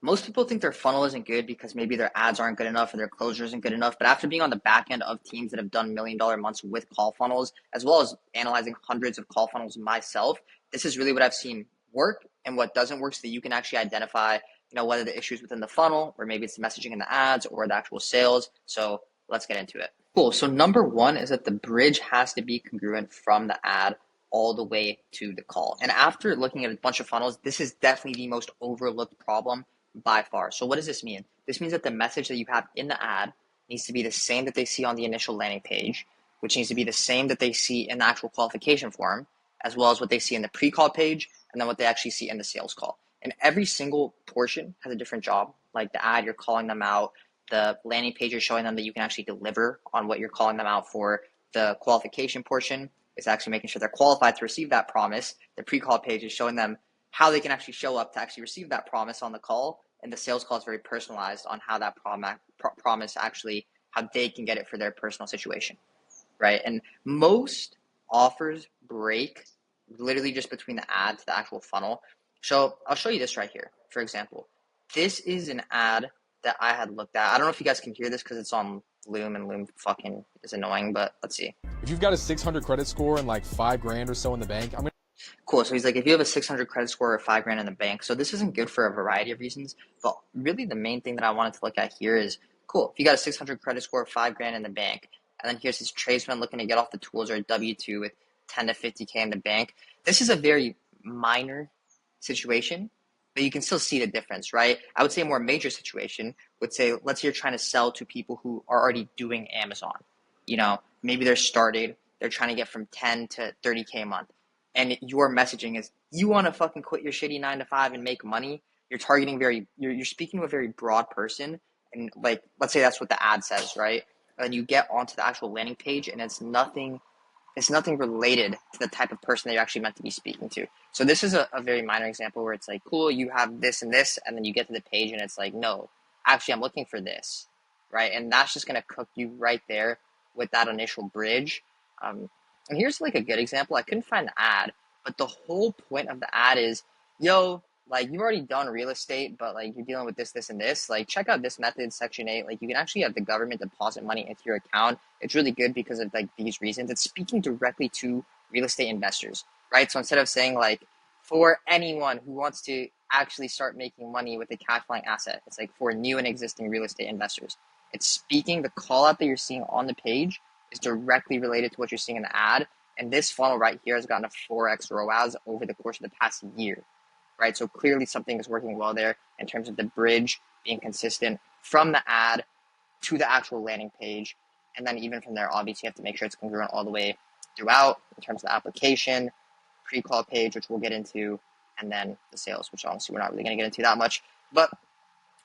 Most people think their funnel isn't good because maybe their ads aren't good enough or their closure isn't good enough. But after being on the back end of teams that have done $1 million months with call funnels, as well as analyzing hundreds of call funnels myself, this is really what I've seen work and what doesn't work so that you can actually identify, whether the issues within the funnel or maybe it's the messaging in the ads or the actual sales. So let's get into it. Cool. So number one is that the bridge has to be congruent from the ad all the way to the call. And after looking at a bunch of funnels, this is definitely the most overlooked problem by far. So what does this mean? This means that the message that you have in the ad needs to be the same that they see on the initial landing page, which needs to be the same that they see in the actual qualification form, as well as what they see in the pre-call page, and then what they actually see in the sales call. And every single portion has a different job. Like the ad, you're calling them out. The landing page is showing them that you can actually deliver on what you're calling them out for. The qualification portion is actually making sure they're qualified to receive that promise. The pre-call page is showing them how they can actually show up to actually receive that promise on the call. And the sales call is very personalized on how that promise actually, how they can get it for their personal situation, right? And most offers break literally just between the ad to the actual funnel. So I'll show you this right here. For example, this is an ad that I had looked at. I don't know if you guys can hear this because it's on Loom and Loom fucking is annoying, but let's see. If you've got a 600 credit score and like 5 grand or so in the bank, I'm gonna. Cool. So he's like, if you have a 600 credit score or 5 grand in the bank, so this isn't good for a variety of reasons. But really, the main thing that I wanted to look at here is cool. If you got a 600 credit score, 5 grand in the bank, and then here's his tradesman looking to get off the tools or a W-2 with 10 to 50K in the bank. This is a very minor situation, but you can still see the difference, right? I would say a more major situation would say, let's say you're trying to sell to people who are already doing Amazon. Maybe they're started, they're trying to get from 10 to 30K a month and your messaging is you want to fucking quit your shitty 9 to 5 and make money, you're targeting you're speaking to a very broad person, and like let's say that's what the ad says, right? And you get onto the actual landing page, and it's nothing related to the type of person that you're actually meant to be speaking to. So this is a very minor example where it's like, cool, you have this and this, and then you get to the page and it's like, no, actually I'm looking for this, right? And that's just gonna cook you right there with that initial bridge. And here's like a good example. I couldn't find the ad, but the whole point of the ad is, yo, like you've already done real estate, but like you're dealing with this, this, and this. Like check out this method, Section 8. Like you can actually have the government deposit money into your account. It's really good because of like these reasons. It's speaking directly to real estate investors, right? So instead of saying like for anyone who wants to actually start making money with a cash flowing asset, it's like for new and existing real estate investors. It's speaking the call out that you're seeing on the page is directly related to what you're seeing in the ad. And this funnel right here has gotten a 4x ROAS over the course of the past year, right? So clearly something is working well there in terms of the bridge being consistent from the ad to the actual landing page. And then even from there, obviously you have to make sure it's congruent all the way throughout in terms of the application, pre-call page, which we'll get into, and then the sales, which honestly we're not really going to get into that much. But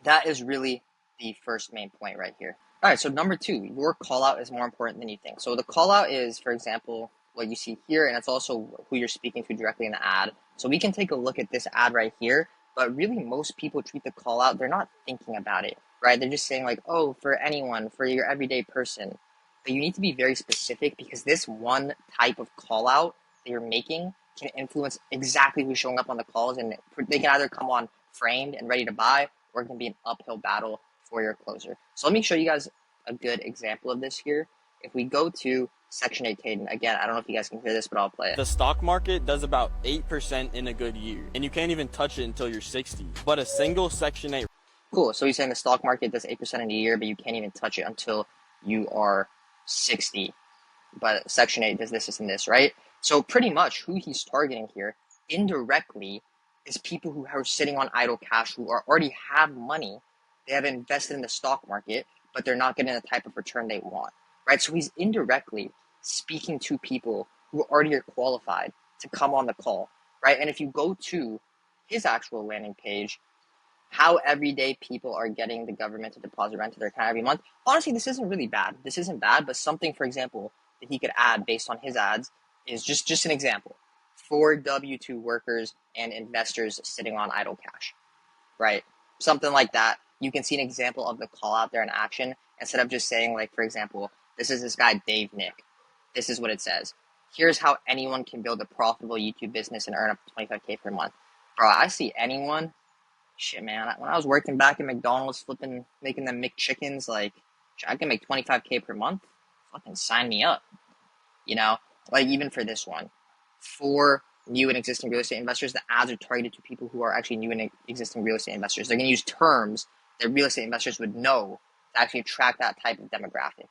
that is really the first main point right here. All right, so number two, your call out is more important than you think. So the call out is, for example, what you see here, and it's also who you're speaking to directly in the ad. So we can take a look at this ad right here, but really most people treat the call out, they're not thinking about it, right? They're just saying like, oh, for anyone, for your everyday person. But you need to be very specific because this one type of call out that you're making can influence exactly who's showing up on the calls, and they can either come on framed and ready to buy, or it can be an uphill battle for your closer. So let me show you guys a good example of this here. If we go to Section 8 Caden, again, I don't know if you guys can hear this, but I'll play it. The stock market does about 8% in a good year, and you can't even touch it until you're 60. But a single Section 8. Cool. So he's saying the stock market does 8% in a year, but you can't even touch it until you are 60. But Section 8 does this, this, and this, right? So pretty much who he's targeting here indirectly is people who are sitting on idle cash, who already have money. They have invested in the stock market, but they're not getting the type of return they want, right? So he's indirectly speaking to people who already are qualified to come on the call, right? And if you go to his actual landing page, how everyday people are getting the government to deposit rent to their account every month. Honestly, this isn't really bad. This isn't bad, but something, for example, that he could add based on his ads is just an example for W-2 workers and investors sitting on idle cash, right? Something like that. You can see an example of the call out there in action instead of just saying, like, for example, this is this guy, Dave Nick. This is what it says. Here's how anyone can build a profitable YouTube business and earn up to 25K per month. Bro, I see anyone shit, man. When I was working back at McDonald's, making them McChickens, like, I can make 25K per month. Fucking sign me up. You know, like even for this one, for new and existing real estate investors, the ads are targeted to people who are actually new and existing real estate investors. They're going to use terms that real estate investors would know to actually attract that type of demographic.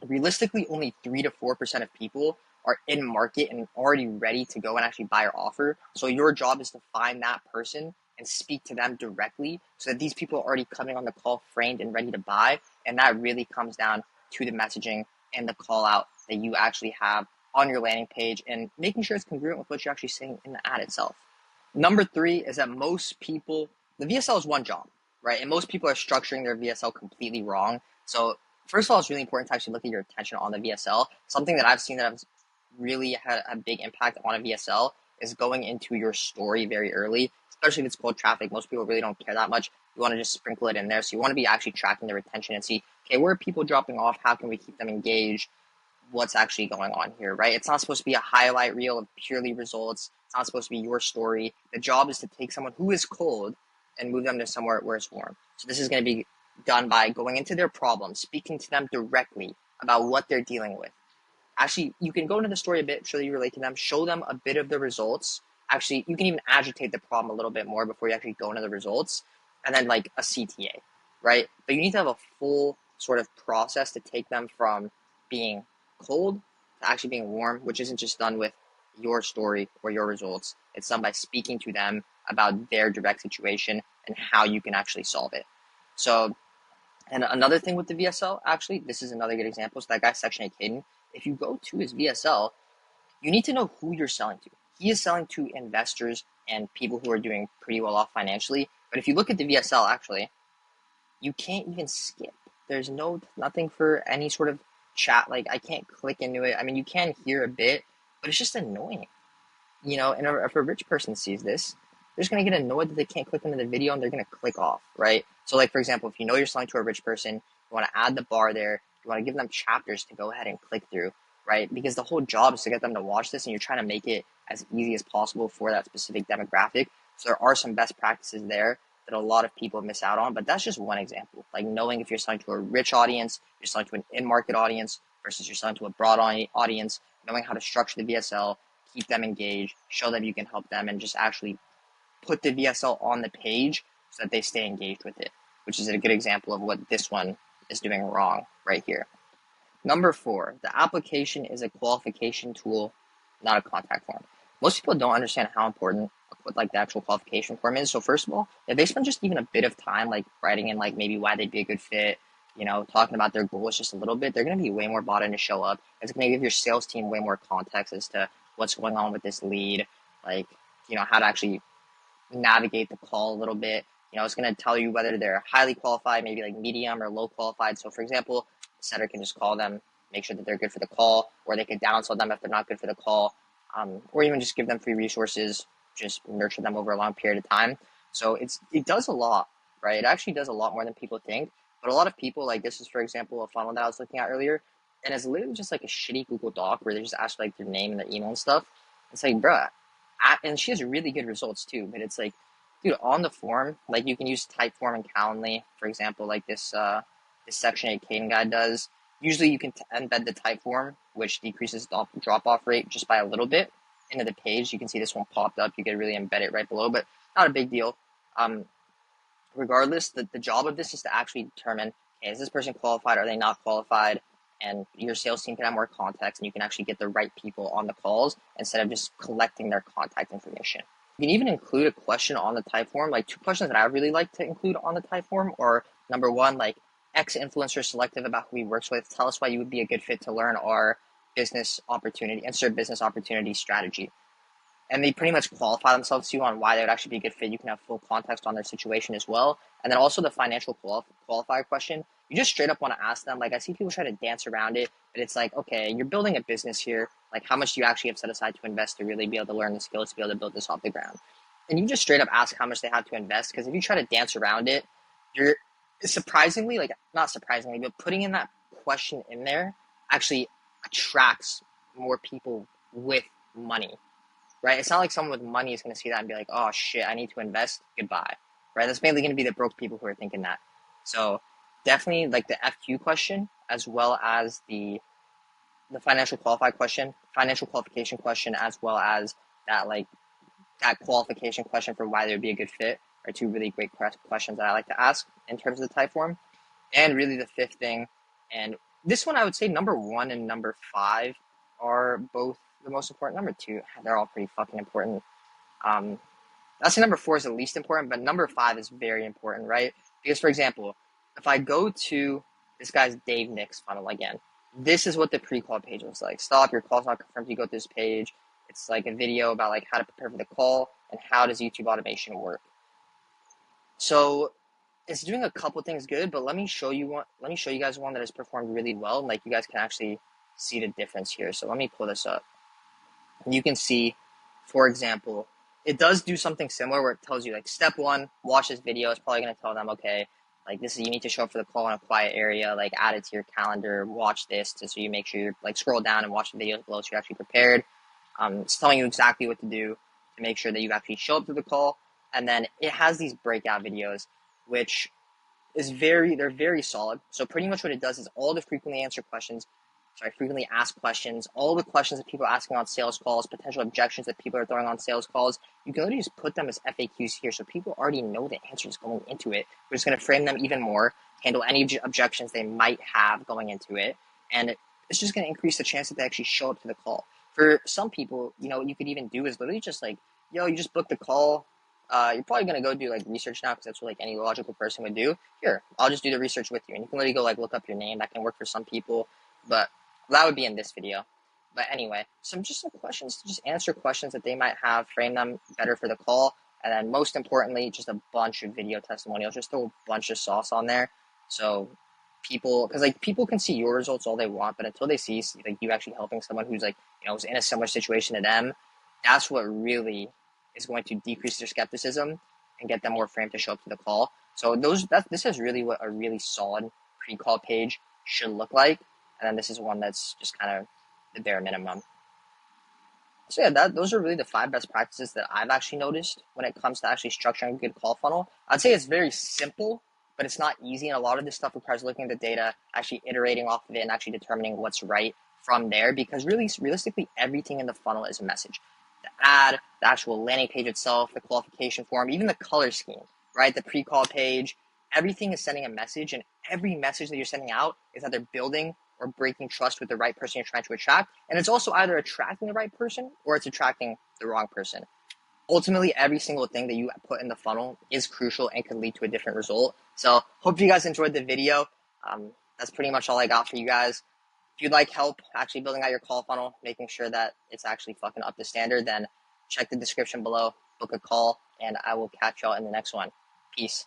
Realistically, only 3 to 4% of people are in market and already ready to go and actually buy or offer. So your job is to find that person and speak to them directly so that these people are already coming on the call framed and ready to buy. And that really comes down to the messaging and the call out that you actually have on your landing page and making sure it's congruent with what you're actually saying in the ad itself. Number 3 is that most people, the VSL is one job, right? And most people are structuring their VSL completely wrong. So first of all, it's really important to actually look at your attention on the VSL. Something that I've seen that has really had a big impact on a VSL is going into your story very early, especially if it's cold traffic. Most people really don't care that much. You want to just sprinkle it in there. So you want to be actually tracking their attention and see, okay, where are people dropping off? How can we keep them engaged? What's actually going on here, right? It's not supposed to be a highlight reel of purely results. It's not supposed to be your story. The job is to take someone who is cold and move them to somewhere where it's warm. So this is going to be done by going into their problems, speaking to them directly about what they're dealing with. Actually, you can go into the story a bit, show that you relate to them, show them a bit of the results. Actually, you can even agitate the problem a little bit more before you actually go into the results, and then like a CTA, right? But you need to have a full sort of process to take them from being cold to actually being warm, which isn't just done with your story or your results. It's done by speaking to them about their direct situation and how you can actually solve it. So, and another thing with the VSL, actually, this is another good example. So that guy, Section 8 Caden, if you go to his VSL, you need to know who you're selling to. He is selling to investors and people who are doing pretty well off financially. But if you look at the VSL, actually, you can't even skip. There's nothing for any sort of chat. Like, I can't click into it. I mean, you can hear a bit, but it's just annoying. You know, and if a rich person sees this, they're just going to get annoyed that they can't click into the video and they're going to click off, right? So, like, for example, if you know you're selling to a rich person, you want to add the bar there, you want to give them chapters to go ahead and click through, right? Because the whole job is to get them to watch this and you're trying to make it as easy as possible for that specific demographic. So there are some best practices there that a lot of people miss out on, but that's just one example. Like knowing if you're selling to a rich audience, you're selling to an in-market audience versus you're selling to a broad audience, knowing how to structure the VSL, keep them engaged, show them you can help them, and just actually put the VSL on the page so that they stay engaged with it, which is a good example of what this one is doing wrong right here. Number 4, the application is a qualification tool, not a contact form. Most people don't understand how important like the actual qualification form is. So first of all, if they spend just even a bit of time like writing in like maybe why they'd be a good fit, you know, talking about their goals just a little bit, they're going to be way more bought in to show up. It's going to give your sales team way more context as to what's going on with this lead, like, you know, how to actually navigate the call a little bit. You know, it's going to tell you whether they're highly qualified, maybe like medium or low qualified. So for example, the setter can just call them, make sure that they're good for the call, or they could downsell them if they're not good for the call, or even just give them free resources, just nurture them over a long period of time. So it does a lot, right? It actually does a lot more than people think. But a lot of people, like this is, for example, a funnel that I was looking at earlier, and it's literally just like a shitty Google Doc where they just ask like their name and their email and stuff. It's like, bruh, and she has really good results too, but it's like, dude, on the form, like you can use Typeform and Calendly, for example, like this Section 8 Caden guide does. Usually you can embed the Typeform, which decreases the drop-off rate just by a little bit into the page. You can see this one popped up. You could really embed it right below, but not a big deal. Regardless, the job of this is to actually determine, okay, is this person qualified? Are they not qualified? And your sales team can have more context and you can actually get the right people on the calls instead of just collecting their contact information. You can even include a question on the Typeform. Like 2 questions that I really like to include on the Typeform are, number 1, like X influencer selective about who he works with. Tell us why you would be a good fit to learn our business opportunity, insert business opportunity strategy. And they pretty much qualify themselves to you on why they would actually be a good fit. You can have full context on their situation as well. And then also the financial qualifier question. You just straight up want to ask them, like I see people try to dance around it, but it's like, okay, you're building a business here. Like how much do you actually have set aside to invest to really be able to learn the skills to be able to build this off the ground? And you just straight up ask how much they have to invest, because if you try to dance around it, you're surprisingly, like not surprisingly, but putting in that question in there actually attracts more people with money. Right? It's not like someone with money is going to see that and be like, oh shit, I need to invest. Goodbye. right? That's mainly going to be the broke people who are thinking that. So definitely like the FQ question as well as the financial qualification question, as well as that like that qualification question for why they would be a good fit are two really great questions that I like to ask in terms of the type form. And really the fifth thing, and this one I would say number 1 and number 5 are both the most important. Number 2, they're all pretty fucking important. I'd say number 4 is the least important, but number 5 is very important, right? Because for example, if I go to this guy's Dave Nix funnel again, this is what the pre-call page looks like. Stop, your call's not confirmed. You go to this page. It's like a video about like how to prepare for the call and how does YouTube automation work. So it's doing a couple things good, but let me show you guys one that has performed really well, and like you guys can actually see the difference here. So let me pull this up. And you can see, for example, it does do something similar where it tells you like step 1, watch this video. It's probably going to tell them, okay, like this is, you need to show up for the call in a quiet area, like add it to your calendar, watch this so you make sure you're like scroll down and watch the videos below so you're actually prepared. It's telling you exactly what to do to make sure that you actually show up to the call. And then it has these breakout videos, which they're very solid. So pretty much what it does is all the frequently asked questions, all the questions that people are asking on sales calls, potential objections that people are throwing on sales calls, you can literally just put them as FAQs here so people already know the answers going into it. We're just going to frame them even more, handle any objections they might have going into it, and it's just going to increase the chance that they actually show up to the call. For some people, what you could even do is literally just like, you just booked the call. You're probably going to go do like research now because that's what like any logical person would do. Here, I'll just do the research with you. And you can literally go like look up your name. That can work for some people, but that would be in this video. But anyway, some questions, just answer questions that they might have, frame them better for the call. And then most importantly, just a bunch of video testimonials, just throw a bunch of sauce on there. So because like people can see your results all they want, but until they see like you actually helping someone who's like, is in a similar situation to them, that's what really is going to decrease their skepticism and get them more framed to show up to the call. So this is really what a really solid pre-call page should look like. And then this is one that's just kind of the bare minimum. So yeah, those are really the 5 best practices that I've actually noticed when it comes to actually structuring a good call funnel. I'd say it's very simple, but it's not easy. And a lot of this stuff requires looking at the data, actually iterating off of it, and actually determining what's right from there. Because really, realistically, everything in the funnel is a message. The ad, the actual landing page itself, the qualification form, even the color scheme, right? The pre-call page, everything is sending a message, and every message that you're sending out is either building or breaking trust with the right person you're trying to attract. And it's also either attracting the right person or it's attracting the wrong person. Ultimately, every single thing that you put in the funnel is crucial and can lead to a different result. So hope you guys enjoyed the video. That's pretty much all I got for you guys. If you'd like help actually building out your call funnel, making sure that it's actually fucking up to standard, then check the description below, book a call, and I will catch y'all in the next one. Peace.